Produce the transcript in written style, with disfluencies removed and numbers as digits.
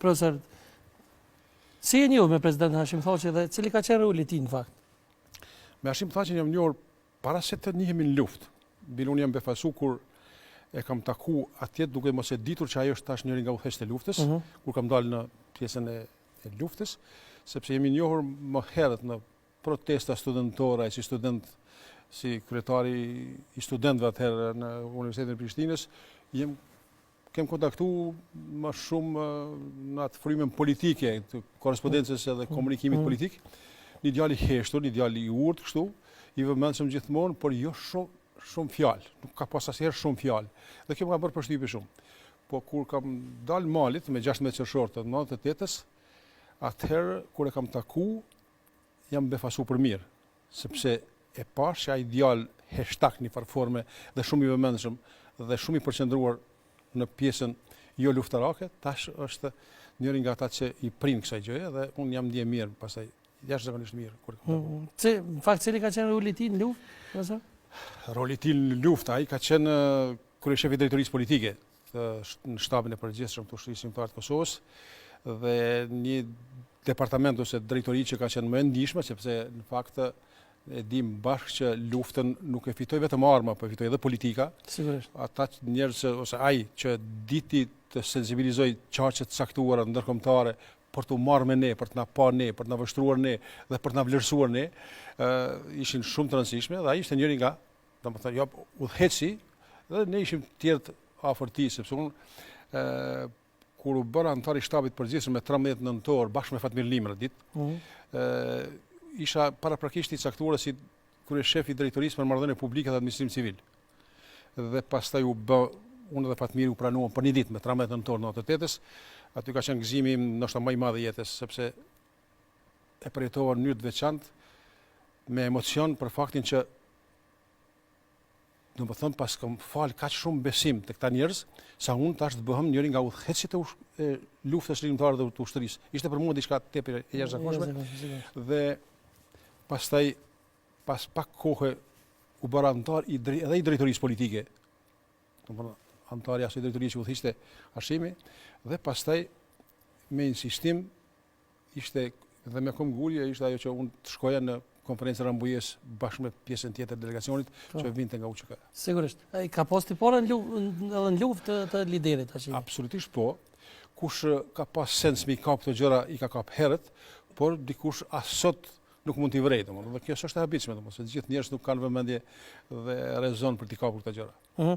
profesor, si e njohur me president Hashim Thaçi dhe cili ka qenë roli i tij në fakt? Me Hashim Thaçin jam njohur para se të njihemi në luftë. Unë jam befasu kur e kam taku atje duke mos e ditur që ajo është tash njëri nga udhëheqësit e luftës, kur kam dalë në pjesën e luftës, sepse jemi njohur më herët në protesta studentore, si student, si kryetari i studentëve atëherë në Universitetin e Prishtinës, kem kontaktu më shumë në atë frymën politike, të korrespondencës edhe komunikimit politik, një djalë i heshtur, një djalë i urtë kështu, i vëmendshëm gjithmonë, por jo shumë fjalë, nuk ka pas asnjëherë shumë fjalë. Dhe kjo më ka bërë përshtypje shumë. Po kur kam dalë malit me 16 qershor të 98-s, atëherë kur e kam taku, jam befasu për mirë, sepse e pash që ai djalë heshtak një farforme dhe shumë i vëmendshëm dhe shumë i përqendruar në pjesën jo luftarake, tash është njëri nga ata që i prind kësaj gjëje dhe unë jam ndje mirë, pastaj jashtëzakonisht mirë kur kam taku. Në fakt cili ka qenë roli i tij në luftë? Roli i tij në luftë, ai ka qenë kryeshefi i drejtorisë politike në shtabin e përgjithshëm të Ushtrisë Shqiptare të Kosovës dhe një departament ose drejtori që ka qenë më e ndihshme, sepse në fakt e dim bashkë që luftën nuk e fitoi vetëm arma, po fitoi edhe politika. Sigurisht. Ata njerëz ose ai që diti të sensibilizoj çarqe të caktuara ndërkombëtare për të marrë me ne, për të na pa ne, për të na vështruar ne dhe për të na vlerësuar ne, ishin shumë të rëndësishme dhe ai ishte njëri nga, domethënë, jo udhëheqësi dhe ne ishim të tjerë afër tij, sepse unë kur u bëra antar i shtabit përgjithshëm me 13 nëntor bashkë me Fatmir Limra ditë, isha paraprakisht i caktuar si kryeshef i drejtorisë për marrëdhënie publike dhe administrim civil. Dhe pastaj unë dhe Fatmiri u pranuam për një ditë me 13 nëntor në 98-s. Aty ka qenë gëzimi ndoshta më i madh i jetës, sepse e përjetova në mënyrë të veçantë me emocion për faktin që domethënë pas kam fal kaq shumë besim tek këta njerëz, sa unë tash të bëhem njëri nga udhëheqësit e luftës shërimtare dhe të ushtrisë. Ishte për mua diçka tepër e jashtëzakonshme. Dhe pastaj pas pak kohë u bëra antar edhe i drejtorisë politike. Domethënë antari asaj drejtorie që udhëhiqte Hashimi dhe pastaj me insistim ishte dhe me këmbgulje ishte ajo që unë të shkoja në konferencën Rambujes bashkë me pjesën tjetër të delegacionit që vinte nga UÇK. Sigurisht. Ai ka pas tipore edhe në luftë të liderit Hashimi. Absolutisht po. Kush ka pas sens me kap këto gjëra i ka kap herët, por dikush as sot nuk mund t'i vrej, domethënë. Dhe kjo është e habitshme, domethënë, se të gjithë njerëzit nuk kanë vëmendje dhe rezon për t'i kapur këto gjëra.